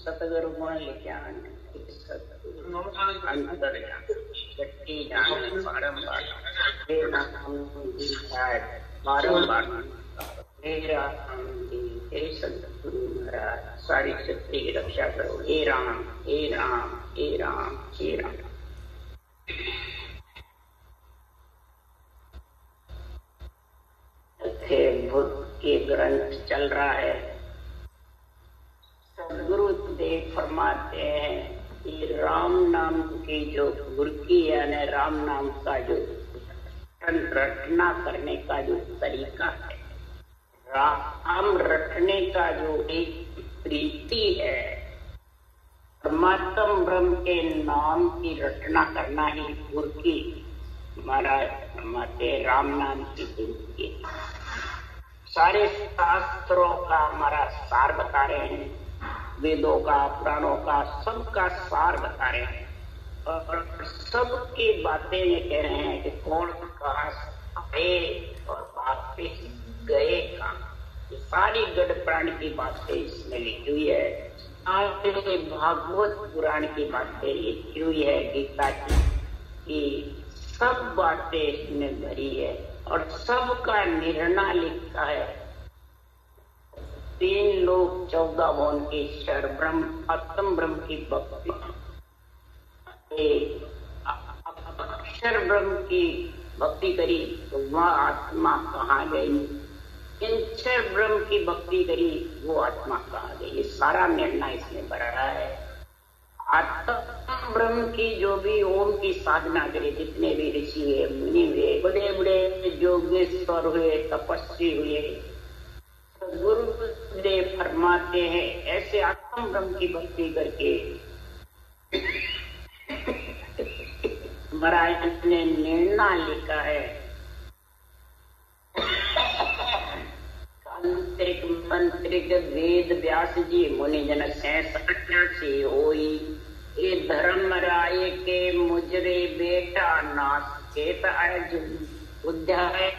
सतगुरु गुण लिख्यान अंतर शक्ति जान बारंबार हे नाम दीक्षाय बारंबार हे राम हे सतगुरु महाराज सारी शक्ति की रक्षा करो। हे राम हे राम हे राम हे राम। बुद्ध के ग्रंथ चल रहा है। सदगुरु देव फरमाते हैं कि राम नाम की जो गुरकी यानी राम नाम का जो रटना करने का जो तरीका है, राम रटने का जो एक प्रीति है, परमात्म ब्रह्म के नाम की रटना करना ही गुरकी महाराज फरमाते राम नाम की गुरकी। सारे शास्त्रों का हमारा सार बता रहे हैं, वेदों का पुराणों का सबका सार बता रहे हैं और सबकी बातें ये कह रहे हैं कि कौन कहाँ आए और वापिस गए कहाँ। ये सारी गढ़ पुराण की बातें इसमें लिखी हुई है। आगे भागवत पुराण की बातें लिखी हुई है, गीता की सब बातें इसमें भरी है और सबका निर्णय लिखा है। 3 लोक 14 भुवन की ईश्वर ब्रह्म आत्म ब्रह्म की भक्ति, अक्षर ब्रह्म की भक्ति करी तो वह आत्मा कहाँ गई, इंचर ब्रह्म की भक्ति करी वो आत्मा कहाँ गई। ये सारा निर्णय इसमें भरा है। आत्म ब्रह्म की जो भी ओम की साधना करे, जितने भी ऋषि हुए मुनि हुए, बड़े बड़े योगेश्वर हुए, तपस्वी हुए, गुरुदेव फरमाते हैं ऐसे आत्म ब्रह्म की भक्ति करके महाराज ने निर्णय लिखा है। तांत्रिक मंत्रिक वेद व्यास जी मुनि जन सहस 88 होई, ये धर्म राय के मुजरे बेटा नास केत अर्जुन उद्याय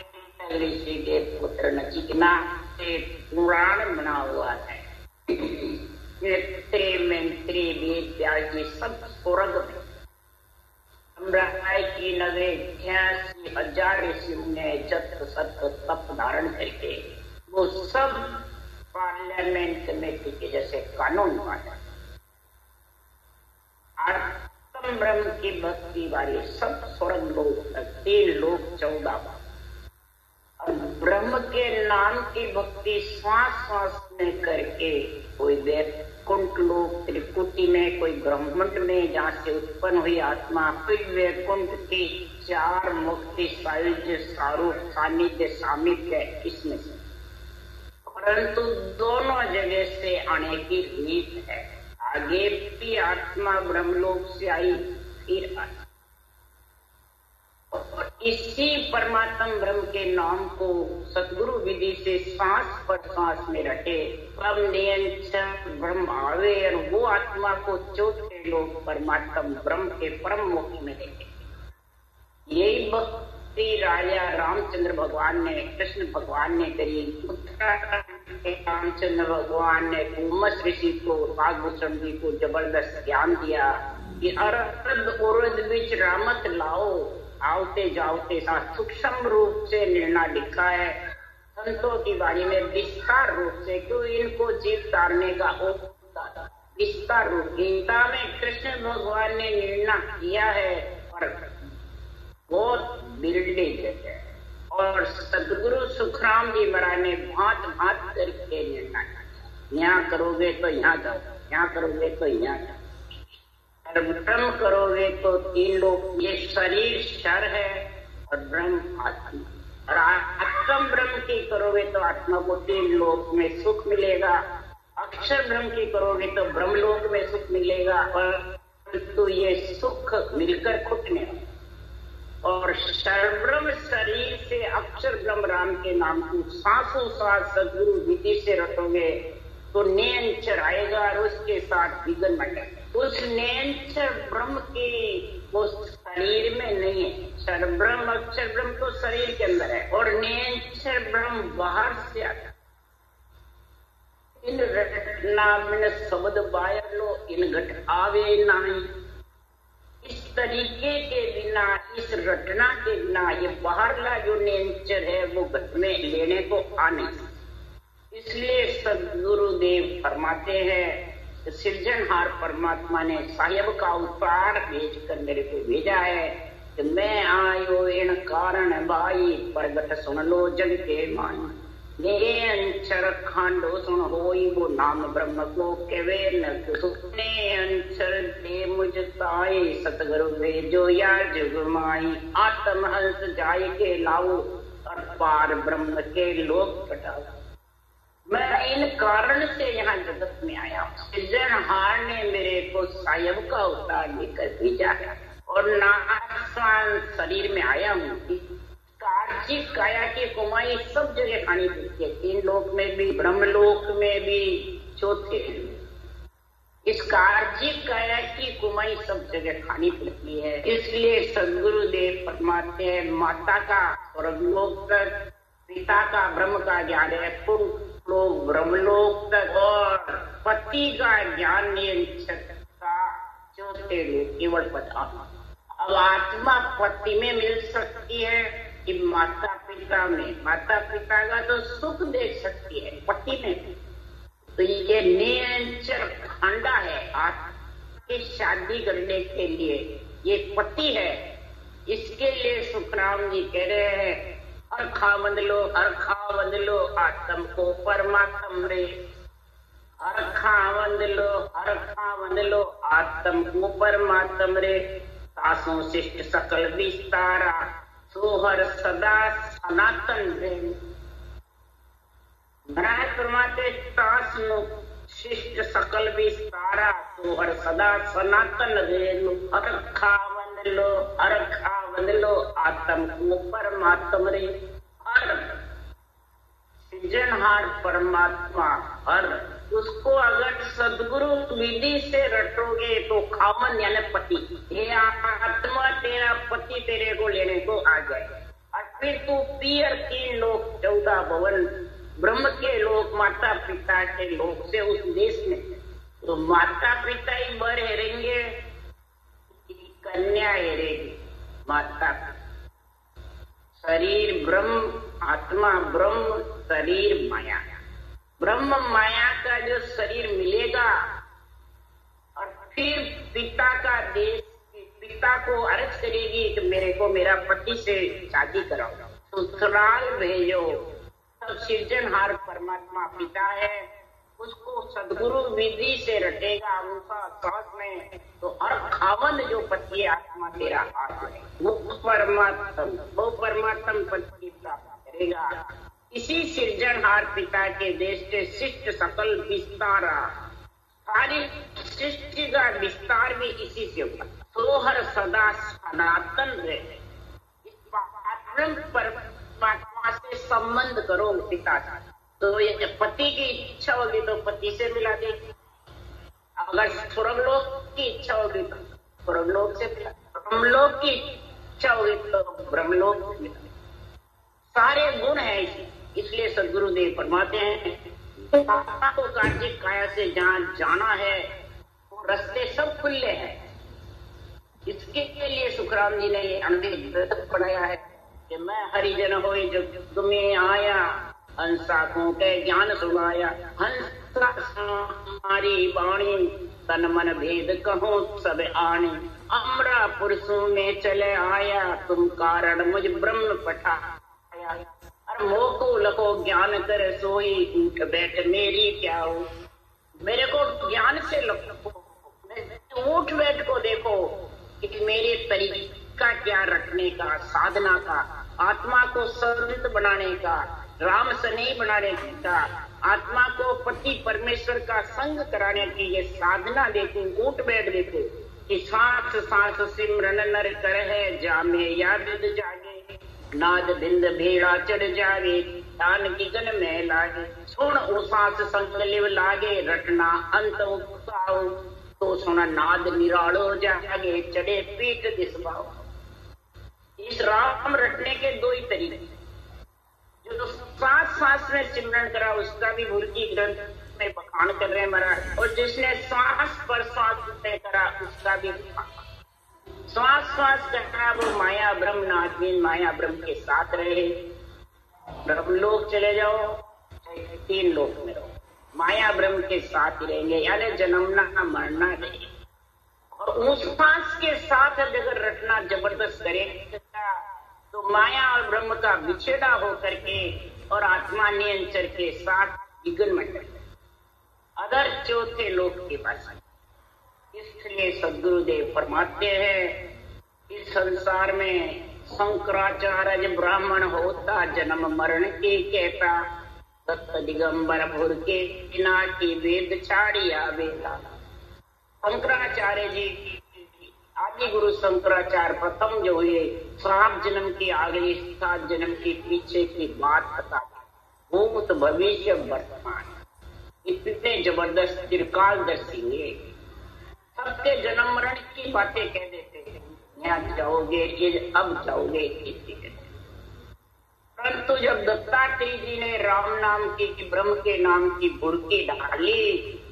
ऋषि के पुत्र नचिकेता से पुराण बना हुआ है। मंत्री वेद व्यास जी सब स्वर्ग में, की नगरे 86,000 ऋषियों ने जत सत तप धारण करके वो सब पार्लियामेंट कमेटी के जैसे कानून बना। आत्म ब्रह्म की भक्ति वाले सब स्वर्ग लोग 3 लोक 14 और ब्रह्म के नाम की भक्ति श्वास श्वास में करके कोई वैकुंठ लोक त्रिकुटी में, कोई ब्रह्मांड में जहाँ से उत्पन्न हुई आत्मा, कोई वैकुंठ की 4 मुक्ति सायुज्य सारूप सानिध्य सामीप्य इसमें से, परंतु दोनों जगह से आने की रीत है। आगे भी आत्मा ब्रह्मलोक से आई फिर आई और इसी परमात्म ब्रह्म के नाम को सतगुरु विधि से सांस पर सांस में रटे, तब नियंत्रण ब्रह्म आवे और वो आत्मा को चौथे लोग परमात्म ब्रह्म के परम मुख में देखे। यही भक्ति राजा रामचंद्र भगवान ने, कृष्ण भगवान ने करी। रामचंद्र भगवान ने उमस ऋषि को, नागभूषण जी को जबरदस्त ज्ञान दिया कि अरद उरद बीच रामत लाओ, आवते जाओते सा सूक्ष्म रूप से निर्णय लिखा है संतों की वाणी में विस्तार रूप से, क्यों इनको जीव तारने का विस्तार रूप गीता में कृष्ण भगवान ने निर्णय किया है और बहुत बिरली जगह है। और सदगुरु सुखराम जी महाराज ने भांत भांत करके निर्णय किया, यहाँ करोगे तो यहाँ जाओ, यहाँ करोगे तो यहाँ जाओ, ब्रह्म करोगे तो 3 लोग, ये शरीर शर है और ब्रह्म आत्मा, और आत्म ब्रह्म की करोगे तो आत्मा को 3 लोक में सुख मिलेगा, अक्षर ब्रह्म की करोगे तो ब्रह्म लोक में सुख मिलेगा। परंतु ये सुख मिलकर खुटने और सर्वब्रह्म शरीर से अक्षर ब्रह्म राम के नाम को सांसों साथ सदगुरु विधि से रटोगे तो नेंचर आएगा और उसके साथ विघन मंडल। उस नेंचर ब्रह्म की वो शरीर में नहीं है, सर्वब्रह्म अक्षर ब्रह्म तो शरीर के अंदर है और नेंचर ब्रह्म बाहर से आता है। इन रटना में शब्द बायलो इन घट आवे नहीं। इस तरीके के बिना, इस रटना के बिना ये बाहरला जो नेचर है वो घट में लेने को आ नहीं। इसलिए सदगुरुदेव फरमाते हैं, सृजनहार परमात्मा ने साहेब का अवतार भेजकर मेरे को भेजा है कि मैं आयो इन कारण भाई प्रगट सुन लो जग के माई। मेरे अंचर खांडो सुन होई वो नाम ब्रह्म को केवे न सुने अंचर दे मुझ ताए सतगुरु भेजो या जग माई। आत्म हंस जाय के लाओ और पार ब्रह्म के लोक पटाओ। मैं इन कारण से यहाँ जगत में आया हूँ। सृजनहार ने मेरे को साहेब का अवतार लेकर भेजा है और नासान शरीर में आया हूँ। कार्जिक काया की कमाई सब जगह खानी पड़ती है, तीन लोक में भी, ब्रह्मलोक में भी, चौथे। इस कार्जिक काया की कमाई सब जगह खानी पड़ती है। इसलिए सदगुरुदेव फरमाते हैं, माता का स्वर्गलोक तक, पिता का ब्रह्म का ज्ञान है पुरुष लोग ब्रह्मलोक तक, और पति का ज्ञान का चौथे लोक केवल पता। अब आत्मा पति में मिल सकती है कि माता पिता में। माता पिता का तो सुख देख सकती है, पति में तो ये नियंचर खंडा है आपकी शादी करने के लिए, ये पति है। इसके लिए सुखराम जी कह रहे हैं, हर खा बंद लो आत्म को परमात्म रे। हर खा बंद लो आत्म को परमात्म रे। सासों शिष्ट सकल विस्तारा सोहर सदा सनातन रेणु। महाराज फरमाते, तासनु शिष्ट सकल विस्तारा सोहर सदा सनातन रेणु। हर खा बंद लो आत्म को परमात्म रे। हर सृजनहार परमात्मा, हर उसको अगर सदगुरु विधि से रटोगे तो खामन यानी पति, ये आत्मा तेरा पति तेरे को लेने को आ जाए। और फिर तू पीर 3 लोक 14 भवन ब्रह्म के लोक, माता पिता के लोक से उस देश में, तो माता पिता ही बर हेरेंगे, कन्या हेरेगी। माता शरीर ब्रह्म, आत्मा ब्रह्म, शरीर माया। ब्रह्म माया का जो शरीर मिलेगा और फिर पिता का देश, पिता को अर्ज करेगी कि मेरे को मेरा पति से शादी कराओ, ससुराल भेजो। तब सृजनहार परमात्मा पिता है, उसको सदगुरु विधि से रटेगा उनका साथ में, तो हर खावंद जो पति आत्मा तेरा हाथ है वो परमात्म पति प्राप्त करेगा। इसी सृजनहार पिता के देश के शिष्ट सकल विस्तारा, सारी सृष्टि का विस्तार भी इसी से होगा। सोहर सदा सनातन रहे। इस परमात्मा से संबंध करो पिता का, तो ये पति की इच्छा होगी तो पति से मिला देगी। अगर स्वर्गलोक की इच्छा होगी तो स्वर्गलोक से मिला, ब्रह्मलोक की इच्छा होगी तो ब्रह्मलोक से मिला। सारे गुण है इसलिए सदगुरुदेव फरमाते हैं, आत्मा को कार्जिक काया से जहाँ जाना है वो रास्ते सब खुले हैं। इसके लिए सुखराम जी ने ये अनुभव पढ़ाया है कि मैं हरिजन होई जब तुम्हें आया, हंसा को के ज्ञान सुनाया। हंसा हमारी वाणी, तन मन भेद कहो सब आनी। अमरा पुरुषों में चले आया, तुम कारण मुझ ब्रह्म पठाया। और मोह को लखो ज्ञान कर सोई, उठ बैठ मेरी क्या हो। मेरे को ज्ञान से लखो, उठ बैठ को देखो कि मेरे तरीका क्या रखने का, साधना का, आत्मा को संत बनाने का, राम स्नेही बनाने का, आत्मा को पति परमेश्वर का संग कराने की ये साधना देखो। उठ बैठ देखो कि सांस सांस सिमरन नर कर है, जामे याद जागे, नाद बिंद भेड़ा चढ़ जावे, दान की गन में लागे। सुन ओ सांस संकलिव लागे, रटना अंत उपसाओ, तो सुना नाद निरालो जागे, चढ़े पीठ दिसवाओ। इस राम रटने के 2 ही तरीके, जो सांस सांस में सिमरन करा उसका भी मुर्गी ग्रंथ, उसमें बखान कर रहे हैं महाराज। और जिसने श्वास पर श्वास तय करा उसका भी श्वास श्वास करा, वो माया ब्रह्म नाथवीन माया ब्रह्म के साथ रहे। ब्रह्मलोक चले जाओ, 3 लोक में रहो, माया ब्रह्म के साथ ही रहेंगे, यानी जन्मना मरना नहीं। और उस श्वास के साथ अगर रटना जबरदस्त करेगा तो माया और ब्रह्म का विछेड़ा होकर के और आत्मा नियंत्रण के साथ विघ्न मंडल अदर 4थे लोक के पास। इसलिए सदगुरुदेव फरमाते हैं इस संसार में शंकराचार्य ब्राह्मण होता जन्म मरण के कहता, दत्त दिगंबर भुर के बिना की वेद छाड़िया वेदा। शंकराचार्य जी आदि गुरु शंकराचार्य प्रथम जो हुए 7 जन्म की आगे 7 जन्म के पीछे की बात बता, भूत भविष्य वर्तमान इतने जबरदस्त त्रिकालदर्शी हुए। सबके जन्म मरण की बातें कह देते हैं, यहाँ जाओगे ये अब जाओगे। परंतु जब दत्तात्रेय जी ने राम नाम की ब्रह्म के नाम की बुर्की डाली,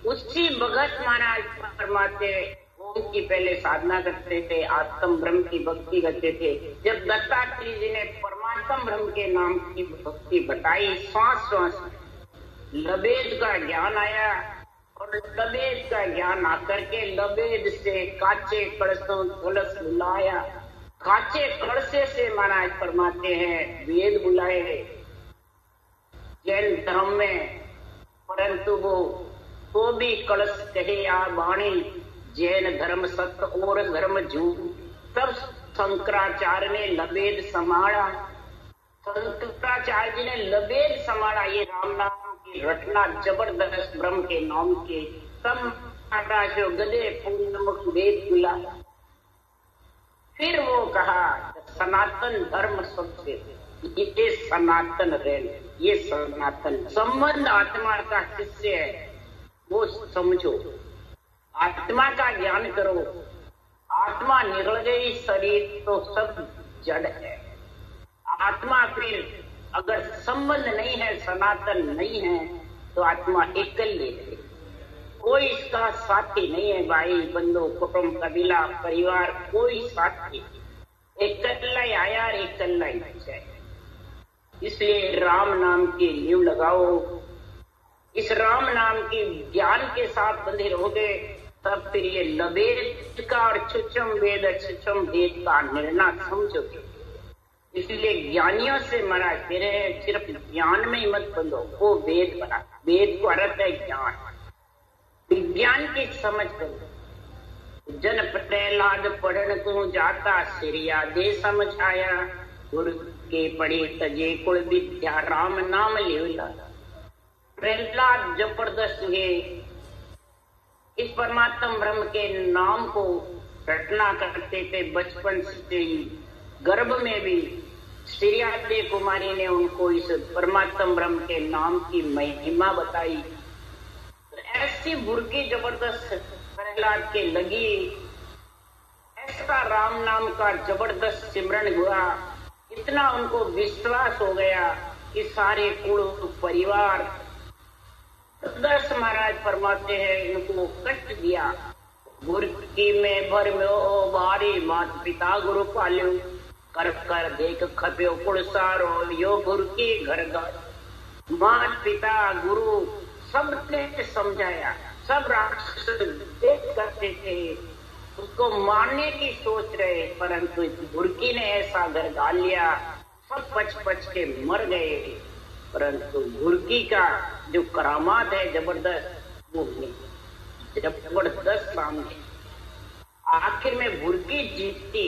उसी भगत महाराज फरमाते ओम की पहले साधना करते थे, आत्म ब्रह्म की भक्ति करते थे। जब दत्तात्रेय जी ने परमात्म ब्रह्म के नाम की भक्ति बताई, श्वास श्वास लबेद का ज्ञान आया। और लबेद का ज्ञान आकर के लबेद से काचे कलशों कलश बुलाया, काचे कलशे से महाराज फरमाते हैं वेद बुलाए जैन धर्म में। परंतु वो भी कलश कहे या वाणी, जैन धर्म सत्य और धर्म झूठ। तब शंकराचार्य ने लबेद संभाला, शंकराचार्य जी ने लबेद संभाला ये राम नाम की रटना जबरदस्त ब्रह्म के नाम के। तब गदे पूर्णमुख वेद बुलाया। फिर वो कहा सनातन धर्म सबसे, ये सनातन रेल, ये सनातन संबंध आत्मा का शिष्य है, वो समझो, आत्मा का ज्ञान करो। आत्मा निकल गई, शरीर तो सब जड़ है। आत्मा फिर अगर संबंध नहीं है, सनातन नहीं है, तो आत्मा एकल ले ले, कोई इसका साथी नहीं है। भाई बंधु कुटुंब कबीला परिवार कोई साथी, एकल्ला ही आया एकल्ला ही जाए। इसलिए राम नाम की नींव लगाओ। इस राम नाम के ज्ञान के साथ बंधे रहोगे, तब फिर ये लबेद का और छुच्छम वेद का निर्णय समझोगे। इसलिए ज्ञानियों से मना फिर सिर्फ ज्ञान में ही मत बंधो, वो वेद बना। वेद को अर्थ है ज्ञान, विज्ञान की समझ करो। जन प्रहलाद पढ़न को जाता, सिरिया दे समझ आया, गुरु के पढ़े तजे कुल विद्या राम नाम ले। प्रहलाद जबरदस्त हुए, इस परमात्म ब्रह्म के नाम को रटना करते थे बचपन से ही। गर्भ में भी श्रीयादे कुमारी ने उनको इस परमात्म ब्रह्म के नाम की महिमा बताई। ऐसी बुर्की जबरदस्त प्रहलाद के लगी, ऐसा राम नाम का जबरदस्त सिमरन हुआ, इतना उनको विश्वास हो गया कि सारे कुल परिवार 10 महाराज फरमाते हैं इनको कष्ट दिया। बुर्की में भर में ओ भारी, मात पिता गुरु पाल्यो, कर कर देख खप्यो कुल सारो, यो बुर्की घर घर। मात पिता गुरु सबने समझाया, सब राक्षस देख करते थे, उसको मारने की सोच रहे, परंतु इस बुर्की ने ऐसा घर डाल लिया, सब पच के मर गए। परंतु बुर्की का जो करामात है जबरदस्त, वो जबरदस्त सामने। आखिर में बुर्की जीतती,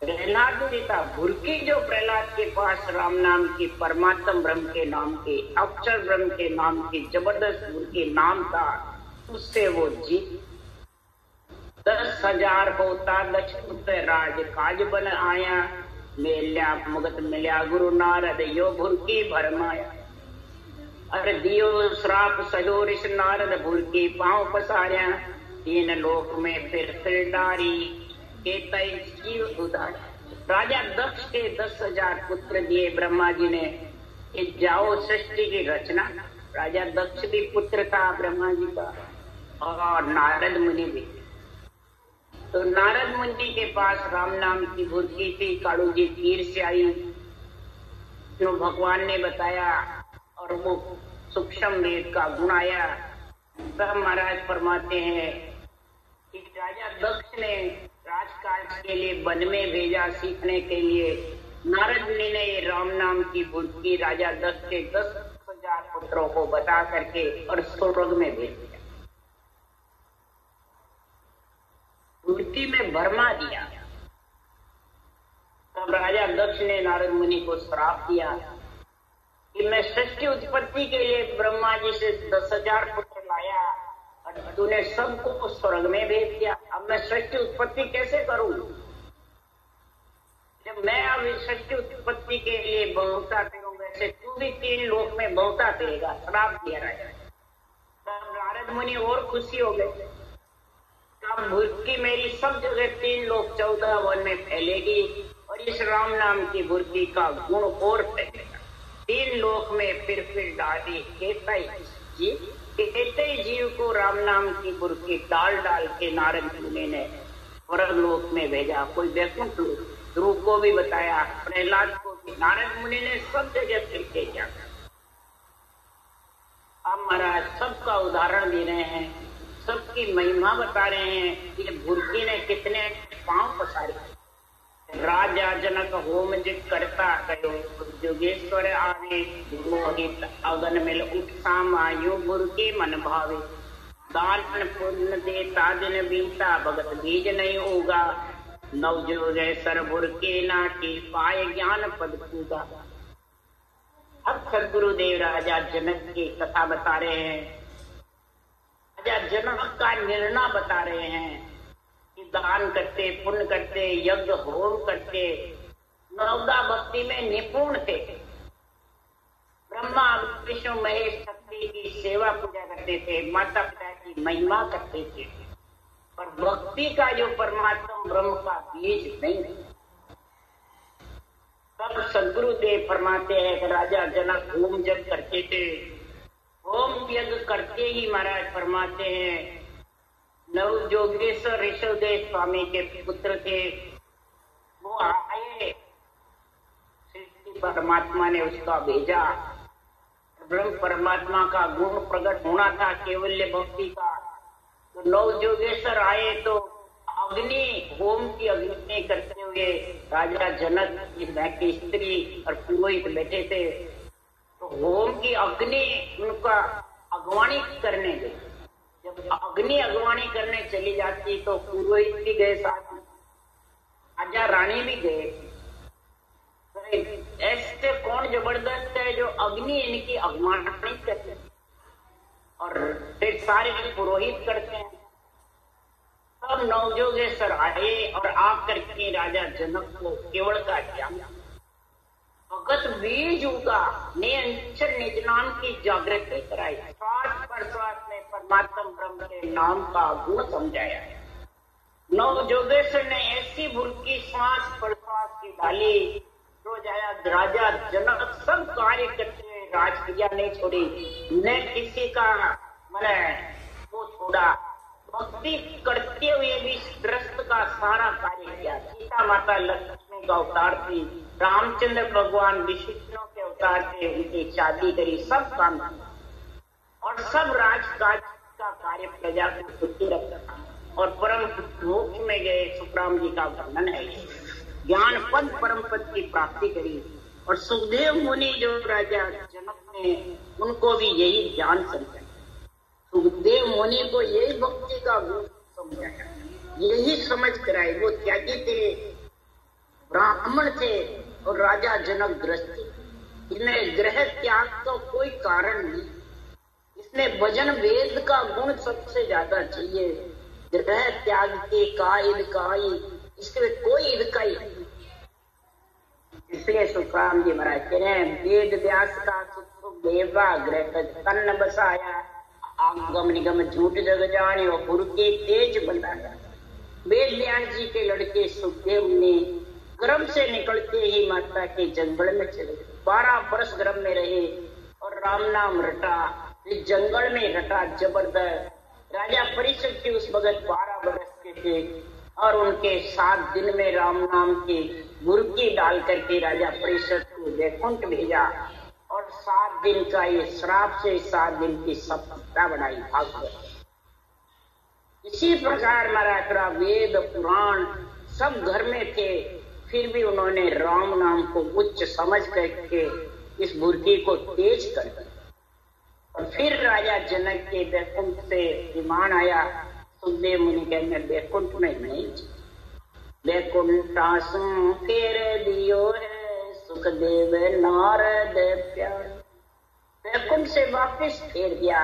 प्रहलाद जीता। बुर्की जो प्रहलाद के पास राम नाम की परमात्म ब्रह्म के नाम के अक्षर ब्रह्म के नाम की जबरदस्त बुर्की नाम था, उससे वो जीत। 10,000 होता लक्ष्मण राज काज बन आया, मेल्या मुगत मिल्या गुरु नारद यो बुर्की भरमाया। अरे दियो श्राप सजो ऋष नारद, बुर्की पांव पसार्या, 3 लोक में फिर डारी के तय जीव उधार। राजा दक्ष के 10,000 पुत्र दिए ब्रह्मा जी ने कि जाओ सृष्टि की रचना, राजा दक्ष भी पुत्र था ब्रह्मा जी का, और नारद मुनि भी। तो नारद मुनि के पास राम नाम की भुर्की थी, कालू जी तीर से आई, जो भगवान ने बताया और वो सूक्ष्म वेद का गुण आया। तब महाराज फरमाते हैं कि राजा दक्ष ने राजकाज के लिए वन में भेजा सीखने के लिए। नारद मुनि ने ये राम नाम की भुर्की राजा दक्ष के 10,000 पुत्रों को बता करके और स्वर्ग में भेज दिया। भुर्की में भरमा दिया। तब राजा दक्ष ने नारद मुनि को श्राप दिया कि मैं सृष्टि उत्पत्ति के लिए ब्रह्मा जी से 10,000 पुत्र लाया और तूने सबको स्वर्ग में भेज दिया। अब मैं सृष्टि उत्पत्ति कैसे करूं? जब मैं अब सृष्टि उत्पत्ति के लिए बहुता फिरूं, वैसे तू भी 3 लोक में बहुता फिरेगा। श्राप दिया राजा। तब नारद मुनि और खुशी हो गए। तब भुर्की मेरी सब जगह 3 लोक 14 वन में फैलेगी और इस राम नाम की भुर्की का गुण और फैलेगा। 3 लोक में फिर डाली कहते ही जीव को राम नाम की भुर्की डाल डाल के नारद मुनि ने स्वर्ग लोक में भेजा। कोई वैकुंठ लोक, ध्रुव को भी बताया, प्रहलाद को भी। नारद मुनि ने सब जगह फिर के किया। अब महाराज सबका उदाहरण दे रहे हैं, सबकी महिमा बता रहे हैं कि भुर्की ने कितने पांव पसारे। राजा जनक होम जित करता कयो, जोगेश्वर आवे मोहित अगन मिल उठ सामायु भुर्की मन भावे। दान पुण्य देता दिन बीता भगत बीज नहीं होगा, नव जोगेश्वर भुर्की नाटी पाए ज्ञान पद पूगा। अब सदगुरुदेव राजा जनक की कथा बता रहे हैं। राजा जनक का निर्णय बता रहे हैं कि दान करते, पुण्य करते, यज्ञ होम करते, नवदा भक्ति में निपुण थे। ब्रह्मा विष्णु महेश शक्ति की सेवा पूजा करते थे, माता पिता की महिमा करते थे, और भक्ति का जो परमात्मा ब्रह्म का बीज नहीं। तब सदगुरुदेव फरमाते हैं कि राजा जनक होम यज्ञ करते थे। होम यज्ञ करते ही महाराज फरमाते हैं नव जोगेश्वर ऋषभदेव स्वामी के पुत्र थे, वो आए, परमात्मा ने उसका भेजा। ब्रह्म परमात्मा का गुण प्रकट होना था, केवल्य भक्ति का। तो नव जोगेश्वर आए तो अग्नि, होम की अग्नि करते हुए राजा जनक की स्त्री और पुरोहित बैठे थे। तो होम की अग्नि उनका अगवानी करने गई। जब अग्नि अगवानी करने चली जाती तो पुरोहित भी गए साथ में, राजा रानी भी गए। तो ऐसे कौन जबरदस्त है जो अग्नि इनकी अगवानी करते हैं और फिर सारे पुरोहित करते हैं। तब नवजोगेश्वर आए और आकर के राजा जनक को केवल का ज्ञान, भगत बीज उगा ने अक्षर निज नाम की जागृति कराई। श्वास प्रश्वास में परमात्मा ब्रह्म के नाम का गुण समझाया। नवजोगेश्वर ने ऐसी भुर्की श्वास प्रश्वास की डाली, रोज आया राजा जनक सब कार्य करते हुए राजक्रिया नहीं छोड़ी, न किसी का मन वो छोड़ा। भक्ति करते हुए भी ग्रस्त का सारा कार्य किया। सीता माता लक्ष्मी का अवतार थी, रामचंद्र भगवान विष्णु के अवतार थे, उनकी शादी करी, सब काम किया और सब राजकाज का कार्य प्रजा को सुखी रखा और परम मोक्ष में गए। सुखराम जी का वर्णन है। ज्ञान पद परम पद की प्राप्ति करी और सुखदेव मुनि जो राजा जनक ने, उनको भी यही ज्ञान समझाया। सुखदेव मुनि को यही भक्ति का गुण समझाया, यही समझ कराए। वो त्यागी थे, ब्राह्मण थे और राजा जनक गृहस्थी। इन्हें गृह त्याग का कोई कारण नहीं। इसने भजन वेद का गुण सबसे ज्यादा चाहिए। गृह त्याग के कायद काई, इसके कोई इदकाई नहीं। इसलिए सुखराम जी महाराज कह रहे हैं वेद व्यास का सुख देवा गृह तन बसाया, आगम निगम झूठ जग जाने और गुरु के तेज बनाया। वेद व्यास जी के लड़के सुखदेव ने गर्भ से निकलते ही माता के जंगल में चले, 12 वर्ष गर्भ में रहे और राम नाम रटा, इस जंगल में रटा जबरदस्त। राजा परीक्षित के उस वक्त 12 वर्ष के थे और उनके 7 दिन में राम नाम की गुरकी डाल करके राजा परीक्षित को वैकुंठ भेजा और 7 दिन का ये श्राप से 7 दिन की सफलता बनाई भागवत। इसी प्रकार महाराज वेद पुराण सब घर में थे, फिर भी उन्होंने राम नाम को उच्च समझ करके इस बुर्की को तेज कर दिया। और फिर राजा जनक के वैकुंठ से विमान आया। सुखदेव मुनि कहने वैकुंठ में नहीं, वैकुंठासु फेर दियो है सुखदेव नारद प्यार। वैकुंठ से वापिस फेर दिया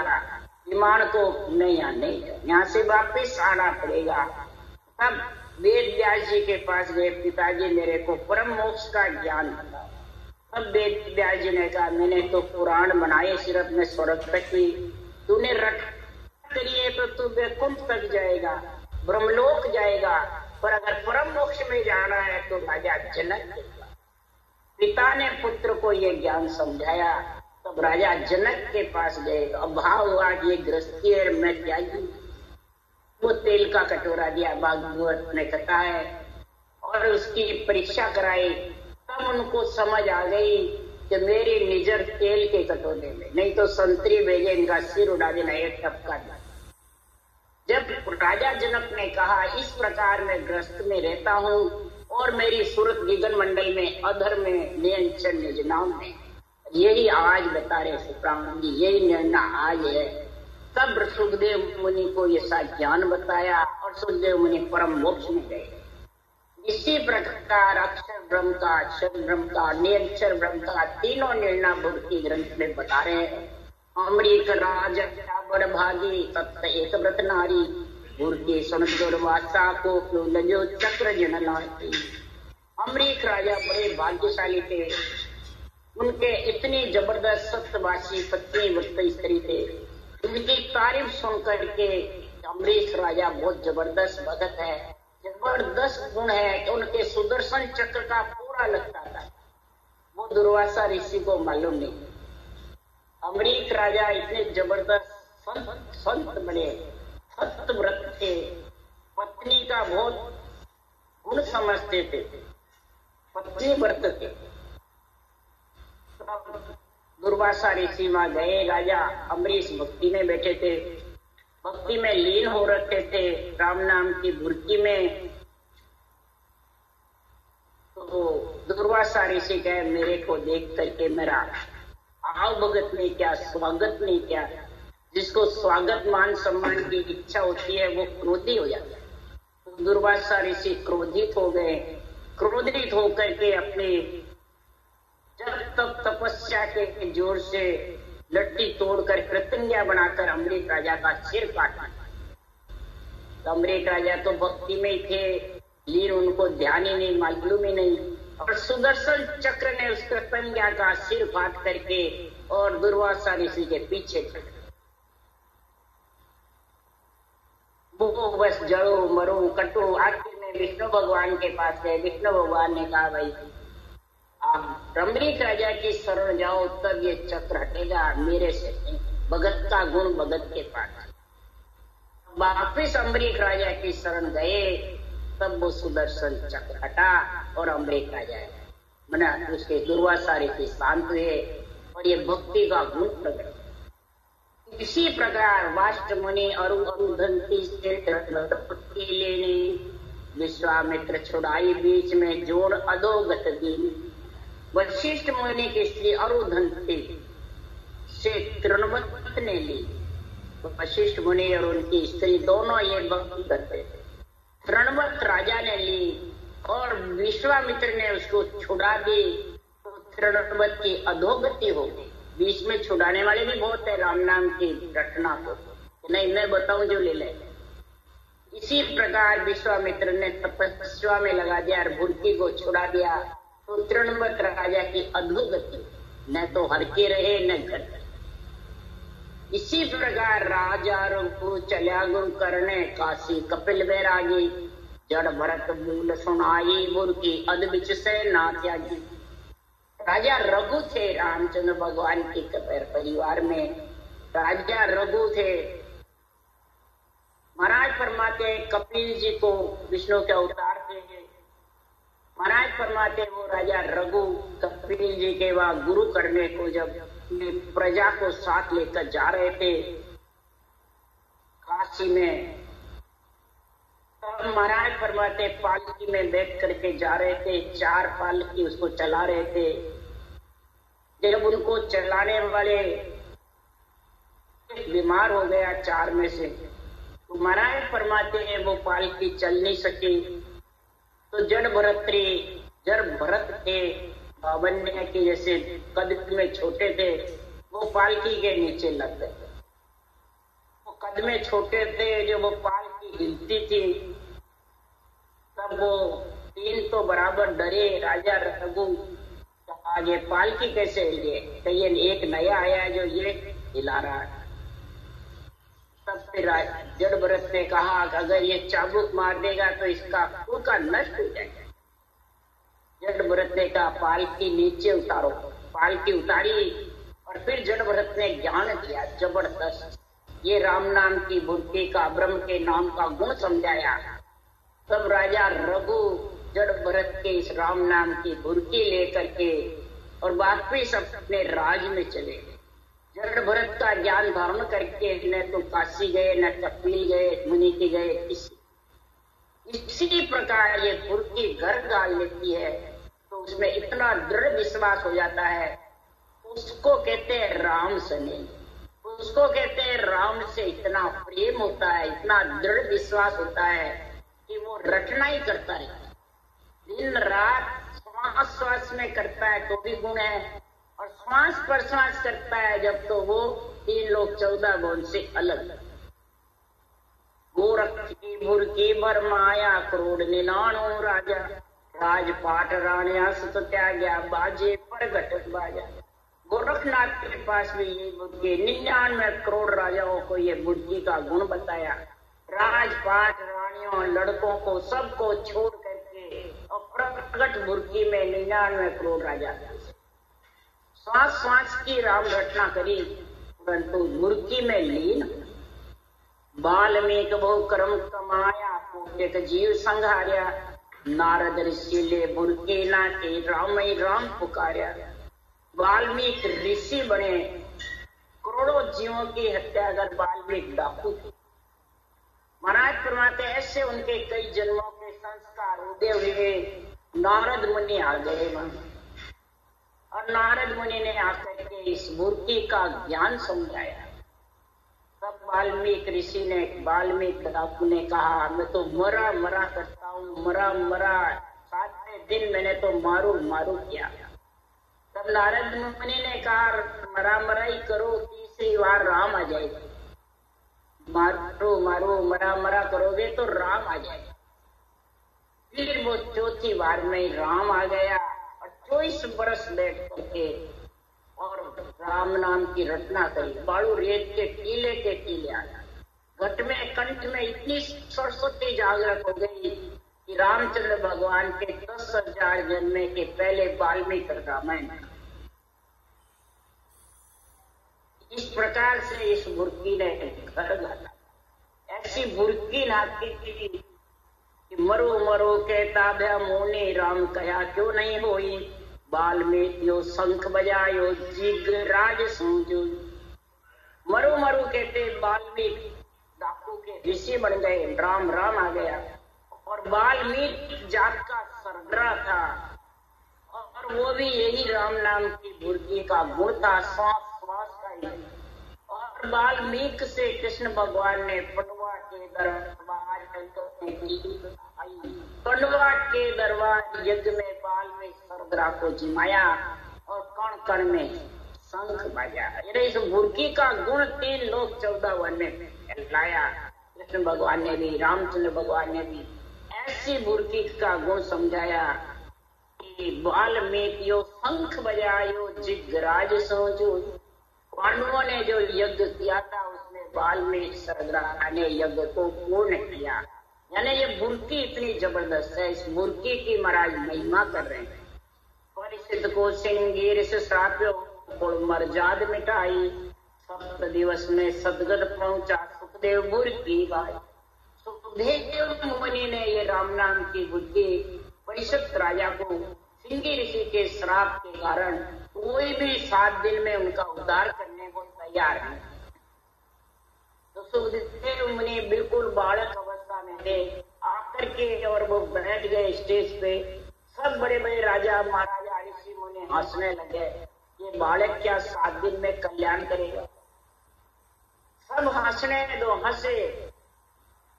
विमान को, नहीं यहाँ से वापिस आना पड़ेगा। तब वेद व्यास जी के पास गए, पिताजी मेरे को परम मोक्ष का ज्ञान बताओ। तब वेद व्यास जी ने कहा मैंने तो पुराण बनाए सिर्फ में स्वर्ग तक ही, तूने रट करिए तो तू वैकुंठ तक जाएगा, ब्रह्मलोक जाएगा, पर अगर परम मोक्ष में जाना है तो राजा जनक के पास। पिता ने पुत्र को ये ज्ञान समझाया, तब राजा जनक के पास गए। अब भाव हुआ कि ये गृहस्थी है, मैं त्यागी। वो तेल का कटोरा दिया, भागवत ने कथा है, और उसकी परीक्षा कराई। तब उनको समझ आ गई कि मेरी निजर तेल के कटोरे में, नहीं तो संतरी भेजे इनका सिर उड़ा देना, एक टपका दिया। जब राजा जनक ने कहा इस प्रकार मैं ग्रस्त में रहता हूँ और मेरी सूरत गिगन मंडल में अधर में नियंचर निज नाम में, यही आज बता रहे सुब्रह्मण्य जी, यही निर्णय आज है। तब सुखदेव मुनि को ये सा ज्ञान बताया और सुखदेव मुनि परम मोक्ष में गए। इसी प्रकार अक्षर ब्रह्म का, अक्षर ब्रह्म का, निरक्षर ब्रह्म का तीनों निर्णय बुद्धि ग्रंथ में बता रहे हैं। अमरीक राज बड़ भागी तत्त एक व्रत नारी, बुर्की सुन दुर्वासा को क्यों लजो चक्र जन लाती। अमरीक राजा बड़े भाग्यशाली थे, उनके इतनी जबरदस्त सत्यवासी पत्नी व्रत स्त्री थे। उनकी तारीफ सुन करके अमरीश राजा बहुत जबरदस्त भगत है, जबरदस्त गुण है कि उनके सुदर्शन चक्र का पूरा लगता था, वो दुर्वासा ऋषि को मालूम नहीं। अमरीक राजा इतने जबरदस्त संत बने, सत्यव्रत थे, पत्नी का बहुत गुण समझते थे, पत्नी व्रत थे। दुर्वासा ऋषि वहां गए, राजा अमरीश भक्ति में बैठे थे, भक्ति में लीन हो रखे थे राम नाम की बुर्की में। तो दुर्वासा ऋषि कहे मेरे को देख करके मेरा आव भगत नहीं क्या, स्वागत नहीं क्या। जिसको स्वागत मान सम्मान की इच्छा होती है वो क्रोधी हो जाता है। तो दुर्वासा ऋषि क्रोधित हो गए, क्रोधित होकर के अपने जब तक तपस्या के जोर से लट्टी तोड़कर कृतज्ञा बनाकर अमरीक राजा का सिर काटा। तो अमरीक राजा तो भक्ति में ही थे, लीन, उनको ध्यान ही नहीं, मालूम ही नहीं, और सुदर्शन चक्र ने उस कृतज्ञा का सिर काट करके और दुर्वासा ऋषि के पीछे चले। वो बस जड़ो मरो कटो, आखिर में विष्णु भगवान के पास गए। विष्णु भगवान ने कहा भाई आप अमरीक राजा की शरण जाओ तब ये चक्र हटेगा, मेरे से नहीं। भगत का गुण भगत के पास। वापिस अमरीक राजा की शरण गए, तब वो सुदर्शन चक्र हटा और अमरीक राजा मना उसके दुर्वासा ऋषि शांत हुए और ये भक्ति का गुण प्रकट। इसी प्रकार वाष्ट मुनि अरुधंती से लेने विश्वामित्र छुड़ाई, बीच में जोड़ अधोगत दी। वशिष्ठ मुनि की स्त्री अरुधंती से तृणवत ने ली। वशिष्ठ मुनि और उनकी स्त्री दोनों ये भक्ति करते थे। तृणवत राजा ने ली और विश्वामित्र ने उसको छुड़ा दी, तो तृणवत की अधोगति हो गई। बीच में छुड़ाने वाले भी बहुत है राम नाम की घटना को, नहीं मैं बताऊं जो ले ले। इसी प्रकार विश्वामित्र ने तपस्या में लगा दिया और बुर्की को छुड़ा दिया, तो तृणवत राजा की अधोगति, न तो हर के रहे न घट। इसी प्रकार राजा को चल्या गुरु करने काशी कपिल बैरागी, जड़ भरत मूल सुनाई बुर्की अध बिच से ना त्यागी। राजा रघु थे रामचंद्र भगवान के परिवार में, राजा रघु थे। महाराज फरमाते कपिल जी को विष्णु के अवतार थे। महाराज फरमाते वो राजा रघु कपिल जी के वहां गुरु करने को जब प्रजा को साथ लेकर जा रहे थे काशी में, तब महाराज फरमाते पालकी में बैठ करके जा रहे थे, 4 पालकी उसको चला रहे थे। जब उनको चलाने वाले बीमार हो गया 4 में से, तो महाराज फरमाते हैं वो पालकी चल नहीं सकी, तो जड़ भरत थे, बावन्य के जैसे कद में छोटे थे, वो पालकी के नीचे लग गए। वो कद में छोटे थे, जो वो पालकी हिलती थी, तब वो 3 तो बराबर डरे। राजा रघु आगे पालकी कैसे हिली, तो ये एक नया आया जो ये हिला रहा है। तब फिर जड़ भरत ने कहा अगर ये चाबुक मार देगा तो इसका कुल का नष्ट हो जाएगा। जड़ भरत ने कहा पालकी नीचे उतारो। पालकी उतारी और फिर जड़ भरत ने ज्ञान दिया जबरदस्त, ये राम नाम की बुद्धि का, ब्रह्म के नाम का गुण समझाया। तब राजा रघु जड़ भरत के इस राम नाम की बुद्धि लेकर के और वापिस अपने राज में चले गए। जड़ भरत का ज्ञान धारण करके न तो काशी गए, न कपिल गए, मुनि के गए, इसी प्रकार ये बुद्धि घर डाल लेती है तो उसमें इतना दृढ़ विश्वास हो जाता है, उसको कहते हैं राम सने। उसको कहते हैं राम से इतना प्रेम होता है, इतना दृढ़ विश्वास होता है कि वो रटना ही करता रहता है, दिन रात श्वास श्वास में करता है तो भी गुण है, और श्वास पर श्वास करता है जब तो वो 3 लोग 14 गुण से अलग। गोरख की बुरकी बर माया क्रोध निलानो राजा, राजपाट राणिया सुत त्याग्या बाजे पर घटक बाजा। गोरखनाथ के पास भी ये बुद्धि, 99 करोड़ राजाओं को ये बुद्धि का गुण बताया। राजपाट रानियों लड़कों को सबको छोड़ करके और प्रकट बुर्की में 99 करोड़ राजा, श्वास श्वास की राम घटना करी, परंतु बुर्की में लीन। बाल्मीक बहु कर्म कमाया, कोटिक जीव संघार्या, नारद ऋषि ले बुर्की नाटे, राम ही राम पुकार्या। वाल्मीकि ऋषि बने, करोड़ों जीवों की हत्या कर वाल्मीकि डाकू थे। महाराज फरमाते ऐसे उनके कई जन्मों के संस्कार उदय हुए। नारद मुनि आ गए वहां, और नारद मुनि ने आकर के इस मूर्ति का ज्ञान समझाया। तब वाल्मीकि ऋषि ने, वाल्मीकि डाकू ने कहा मैं तो मरा मरा करता हूँ, मरा मरा, 7वें दिन मैंने तो मारू मारू किया। तब नारद मुनि ने कहा मरा मरा ही करो, तीसरी बार राम आ जाएगा। मारो मारो मरा मरा करोगे तो राम आ जाएगा। फिर वो 4थी बार में राम आ गया, और 24 बरस बैठ करके और राम नाम की रचना करी। बालू रेत के टीले आ गए। घट में कंठ में इतनी सरस्वती जागृत हो गई कि रामचंद्र भगवान के 10,000 जन्मे के पहले वाल्मीकि रामायण। इस प्रकार से इस बुर्की ने घर गाला। ऐसी बुर्की नाती थी कि मरो मरो कहता भया मोने, राम कया क्यों नहीं होई, वाल्मीकि शंख बजायो जिग राज सूझो। मरो मरो कहते वाल्मीकि डाकू के ऋषि बन गए, राम राम आ गया। और वाल्मीकि जात का सरदार था, और वो भी यही राम नाम की बुर्की का गुण था, श्वास श्वास का ही। और वाल्मीकि से कृष्ण भगवान ने पंडवा के दरबार यज्ञ में वाल्मीकि सरदार को जिमाया और कण कण में शंख बजा। इस बुर्की का गुण 3 लोग 14 वन में लाया। कृष्ण भगवान ने भी, रामचंद्र भगवान ने भी ऐसी बुर्की का गुण समझाया कि वाल्मीकि शंख बजायो जिगराज सोचो। पांडवों ने जो यज्ञ किया था उसमें वाल्मीकि सरदार ने यज्ञ को पूर्ण किया। यानी ये बुर्की इतनी जबरदस्त है, इस बुर्की की महाराज महिमा कर रहे हैं। परिषद को सिंगीर से श्राप्यो कुल मर्जाद मिटाई। 7 दिवस में सदगत पहुंचा सुखदेव बुर की बाई। सुखदेव मुनि ने ये राम नाम की बुद्धि परिषद राजा को सिंगी ऋषि के श्राप के कारण कोई भी 7 दिन में उनका उद्धार करने को तैयार है। तो सुखदेव मुनि बिल्कुल बालक अवस्था में थे, आकर के और वो बैठ गए स्टेज पे। सब बड़े बड़े राजा महाराजा ऋषि मुनि हंसने लगे, ये बालक क्या 7 दिन में कल्याण करेगा। सब हंसने दो, हंसे।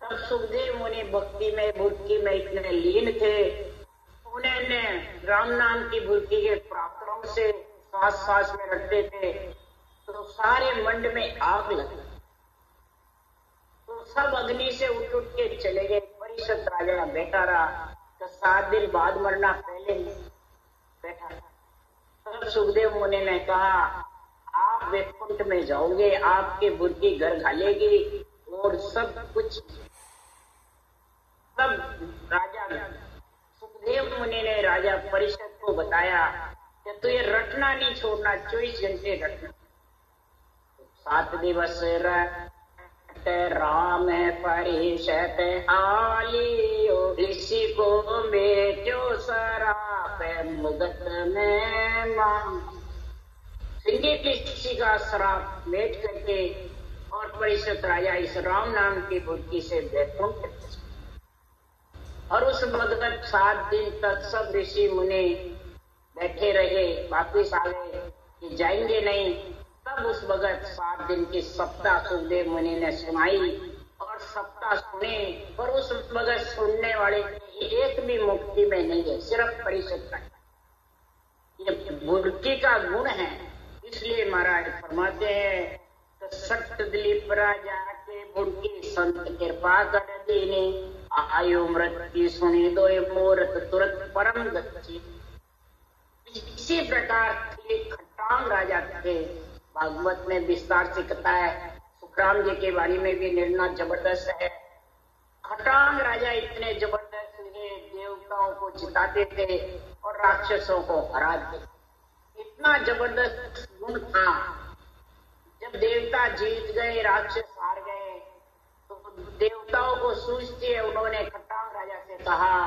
तब सुखदेव मुनि भक्ति में बुद्धि में इतने लीन थे, उन्होंने राम नाम की बुद्धि के प्राप्तों से सांस सांस में रखते थे तो सारे मंड में आग लगी। तो सब अग्नि से उठ उठ के चले गए। परिषद राजा बैठा रहा, तो 7 दिन बाद मरना पहले बैठा। तब सुखदेव मुनि ने कहा, आप वैकुंठ में जाओगे, आपकी बुद्धि घर घालेगी और सब कुछ। सब राजा सुखदेव मुनि ने राजा परिषद को बताया कि तू ये रटना नहीं छोड़ना, 24 घंटे रटना। 7 दिवस राम परिषद आलियो, ऋषि को बेटो सराप मुगत में मां। सिंगी ऋषि का श्राप मेट करके और परिषद राजा इस राम नाम की बुद्धि से वैकुंठ। और उस भगत 7 दिन तक सब ऋषि मुनि बैठे रहे, वापिस आ गए कि जाएंगे नहीं। तब उस भगत 7 दिन की सप्ताह सुखदेव मुनि ने सुनाई और सप्ताह सुने, और उस भगत सुनने वाले एक भी मुक्ति में नहीं है, सिर्फ परिषद का। ये बुद्धि का गुण है। इसलिए महाराज फरमाते हैं तो सत्य दिलीप राजा के बुद्धि संत कृपा कर देने, आयु मृत्यु सुनी दो मूर्त तुरंत परम गति। इसी प्रकार के खट्टांग राजा थे। भागवत में विस्तार से कथा है, सुखराम जी के बारे में भी निर्णय जबरदस्त है। खट्टांग राजा इतने जबरदस्त थे, देवताओं को जिताते थे और राक्षसों को हराते। इतना जबरदस्त गुण था। जब देवता जीत गए, राक्षस हार गए, तो देवताओं को सूझते उन्होंने खट्टांग राजा से कहा,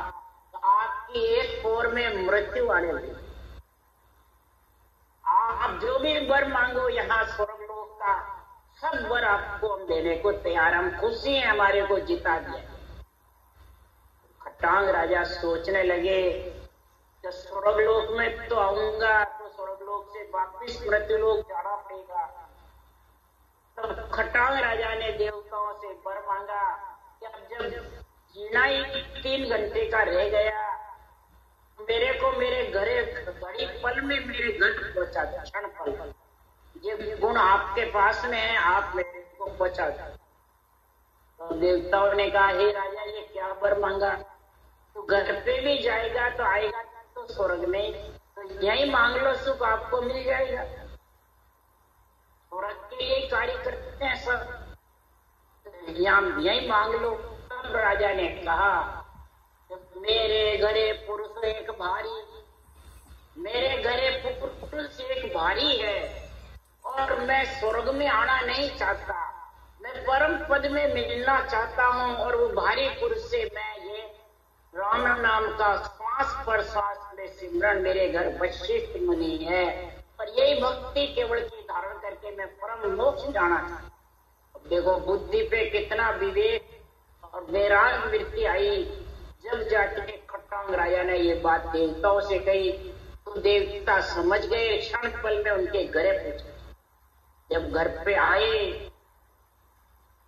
आपकी एक पोर में मृत्यु आने लगी, आप जो भी वर मांगो यहाँ स्वर्गलोक का, सब वर आपको हम देने को तैयार, हम खुशी हैं हमारे को जिता दिया। खट्टांग राजा सोचने लगे कि स्वर्गलोक में तो आऊंगा तो स्वर्गलोक से वापिस मृत्युलोक जाना पड़ेगा। तब खट्टांग राजा ने देवताओं से वर मांगा कि अब जब जीना ही 3 घंटे का रह गया, मेरे को मेरे घरे बड़ी पल में मेरे घर पहुंचा दो, क्षण पल। ये गुण आपके पास में है, आप मेरे को पहुंचा दो। तो देवताओं ने कहा, हे राजा ये क्या वर मांगा, तो घर पे भी जाएगा तो आएगा तो स्वर्ग में, तो यही मांग लो, सुख आपको मिल जाएगा। स्वर्ग के लिए कार्य करते हैं सब, यही मांग लो। तब राजा ने कहा, मेरे घरे पुरुष एक भारी, मेरे घरे पुरुष एक भारी है और मैं स्वर्ग में आना नहीं चाहता, मैं परम पद में मिलना चाहता हूँ। और वो भारी पुरुष से मैं ये राम नाम का श्वास पर श्वास में सिमरन मेरे घर वशिष्ठ मुनि है, और यही भक्ति केवल की धारण करके मैं परम मोक्ष जाना चाहता। देखो बुद्धि पे कितना विवेक और वैराग वृत्ति आई। जब जाके खट्टांग राजा ने ये बात देवताओं से कही तो देवता समझ गए, क्षण पल में उनके घरे पहुंचे। जब घर पे आए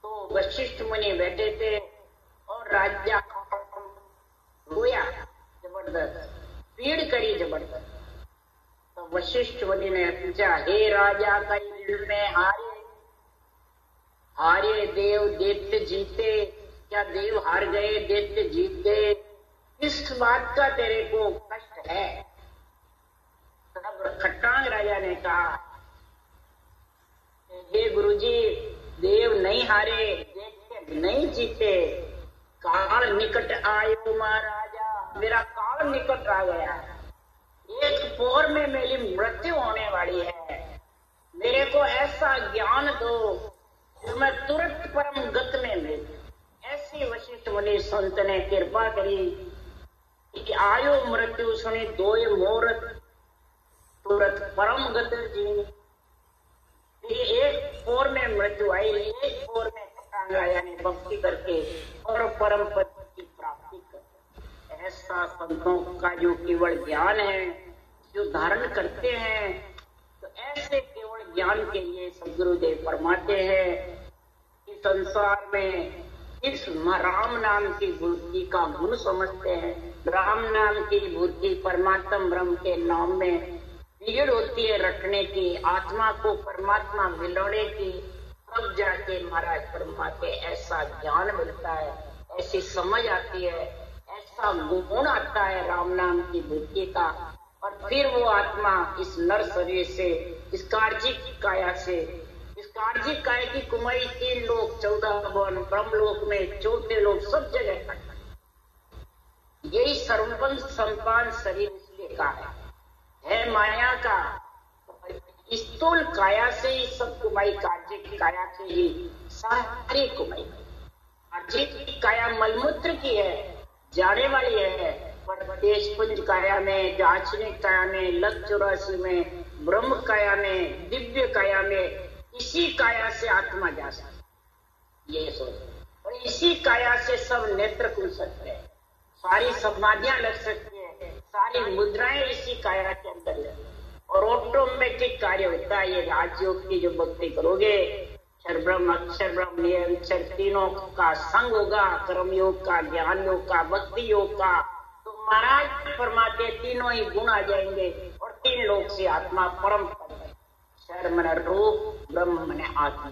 तो वशिष्ठ मुनि बैठे थे और राजा रोया जबरदस्त, पीड़ करी जबरदस्त। तो वशिष्ठ मुनि ने पूछा, हे राजा कई दिन में हारे देव दैत्य जीते, क्या देव हार गए दैत्य जीत गए, किस बात का तेरे को कष्ट है। तब खट्टांग राजा ने कहा, हे गुरुजी देव नहीं हारे दैत्य नहीं जीते, काल निकट आयो महाराजा, मेरा काल निकट आ गया। एक पोर में मेरी मृत्यु होने वाली है, मेरे को ऐसा ज्ञान दो जो मैं तुरंत परम गत में मिल। ऐसी वशिष्ठ मुनि संत ने कृपा करी कि आयो मृत्यु सुनी दोय मोरत तुरंत परम गत जी। एक पोर में मृत्यु आई, एक पोर में यानी भक्ति करके और परम पद की प्राप्ति कर। ऐसा संतों का जो केवल ज्ञान है जो धारण करते हैं, तो ऐसे केवल ज्ञान के लिए सद्गुरुदेव फरमाते हैं कि संसार में इस राम नाम की बुद्धि का गुण समझते हैं। राम नाम की बुद्धि परमात्मा ब्रह्म के नाम में भीड़ होती है रखने की, आत्मा को परमात्मा मिलाने की, तब जाके महाराज फरमाते ऐसा ज्ञान मिलता है, ऐसी समझ आती है, ऐसा गुण आता है राम नाम की बुद्धि का। और फिर वो आत्मा इस नर शरीर से, इस कार्जिक काया से, इस कार्जिक काया की कुमाई 3 लोक 14 भुवन ब्रह्मलोक में 14 लोक सब जगह यही सर्वपंच संपान शरीर इसलिए का है माया का। स्थूल काया से ही सब कुमाई, कार्जिक काया से ही सारी कुमाई। कार्जिक काया मलमूत्र की है, जाने वाली है, पर देशपुंज काया में, दार्शनिक काया में, लक्ष 84 में, ब्रह्म काया में, दिव्य काया में, इसी काया से आत्मा जा सकती, ये सोच। और इसी काया से सब नेत्र खुल सकते हैं, सारी समाधियां लग सकती है, सारी मुद्राएं इसी काया के अंदर है और ऑटोमेटिक कार्य होता है। ये राजयोग की जो भक्ति करोगे, अक्षर ब्रह्म, अक्षर ब्रह्म, निरंतर तीनों का संग होगा, कर्म योग का, ज्ञान योग का, भक्ति योग का, तो महाराज फरमाते तीनों ही गुण आ जाएंगे और 3 लोक से आत्मा परम पद है। अक्षर मन रूप, ब्रह्म मन आत्मा।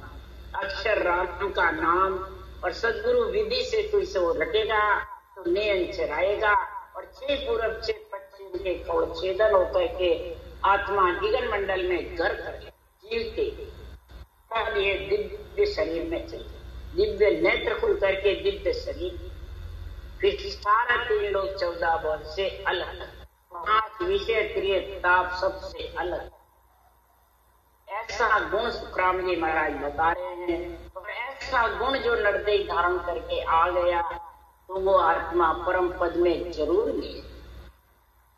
अक्षर राम का नाम और सदगुरु विधि से तू इसे वो रटेगा तो निरंतर आएगा और 6 पूरब 6 पश्चिम के कौड़ छेदन होकर के आत्मा गगन मंडल में घर कर जीवते, तब ये दिव्य शरीर में चलते, दिव्य नेत्र खुल करके दिव्य शरीर, फिर सारा 3 लोक 14 भुवन से अलग, 5 विषय क्रिय ताप सबसे अलग। ऐसा गुण सुखराम जी महाराज बता रहे हैं। और ऐसा गुण जो नरदेह धारण करके आ गया तो वो आत्मा परम पद में जरूर मिले,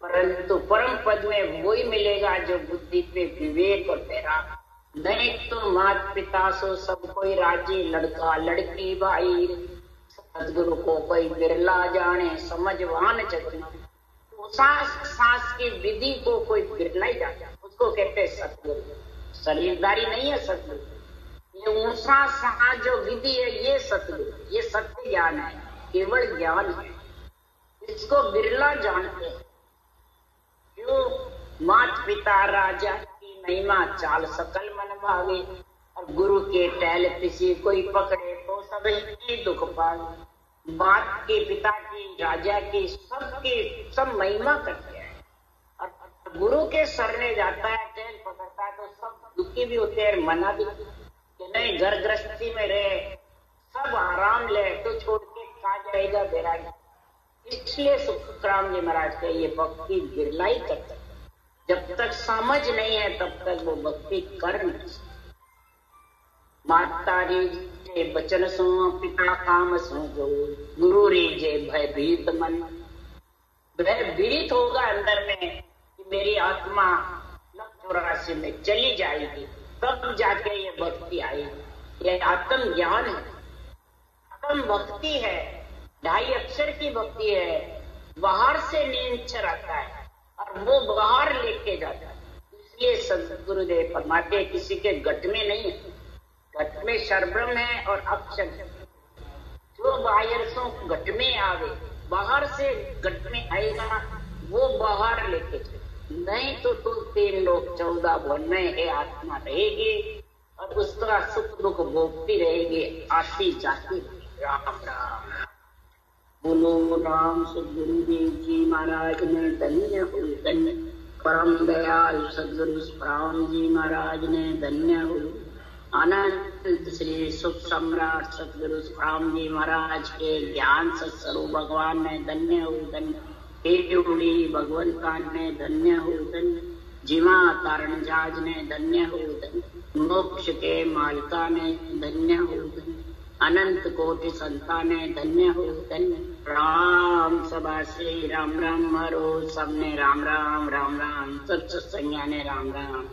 परंतु परम पद में वही मिलेगा जो बुद्धि पे विवेक और तेरा। नहीं तो माता पिता सो सब कोई राजी, लड़का लड़की भाई, सदगुरु को कोई बिरला जाने, समझवान जगना। सांस की विधि को कोई बिरला ही जाता, उसको कहते सतगुरु। शरीरदारी नहीं है सतगुरु, ये ऊषा सांस जो विधि है ये सतगुरु, ये सत्य ज्ञान है, केवल ज्ञान है, इसको बिरला जानते हैं। मात पिता राजा की महिमा चाल सकल मन भावे, और गुरु के टहल किसी कोई पकड़े तो सब ही दुख पावे। मात के पिता की, राजा की, सबकी सब महिमा करते हैं, और गुरु के सरने जाता है, टहल पकड़ता है तो सब दुखी भी होते हैं, मना भी कि नहीं घर गृहस्थी में रहे, सब आराम ले, तो छोड़ के कहा जाएगा बैरागी। इसलिए सुखराम जी महाराज के ये भक्ति बिरला ही करते, जब तक समझ नहीं है तब तक वो भक्ति कर नहीं सकते। माता रीजे बचन सो, पिता काम सो, गुरु रीजे भयभीत मन। भयभीत होगा अंदर में कि मेरी आत्मा लक्ष 84 में चली जाएगी, तब जाके ये भक्ति आएगी। ये आत्म ज्ञान है, आत्म भक्ति है, 2.5 अक्षर की भक्ति है। बाहर से निरंतर आता है और वो बाहर लेके जाता है। इसलिए सदगुरुदेव फरमाते किसी के घट में नहीं है, घट में शरब्रह्म है और अक्षर है। जो बाहर से घट में आवे, बाहर से घट में आएगा, वो बाहर लेके जाए। नहीं तो 3 लोक 14 भुवन में ये आत्मा रहेगी और उसका सुख दुख भोगती रहेगी, आती जाती। राम राम बोलो राम। सदगुरुदेव जी महाराज ने धन्य हो, धन्य परम दयाल सदगुरु राम जी महाराज ने धन्य हो। अनंत श्री सुख सम्राट सदगुरु राम जी महाराज के ज्ञान सत्स्वरूप भगवान ने धन्य हो, धन्य। એ જોડી ભગવંતાને ધન્ય હો ધન્ય, જીવા તારણ જાજને ધન્ય હો ધન્ય, મોક્ષ કે માલકાને ધન્ય હો ધન્ય, अनंत कोटि संताने धन्य हो धन्य। राम सभा श्री राम राम हरो, सबने राम राम राम राम, सब सत्संगिया ने राम राम।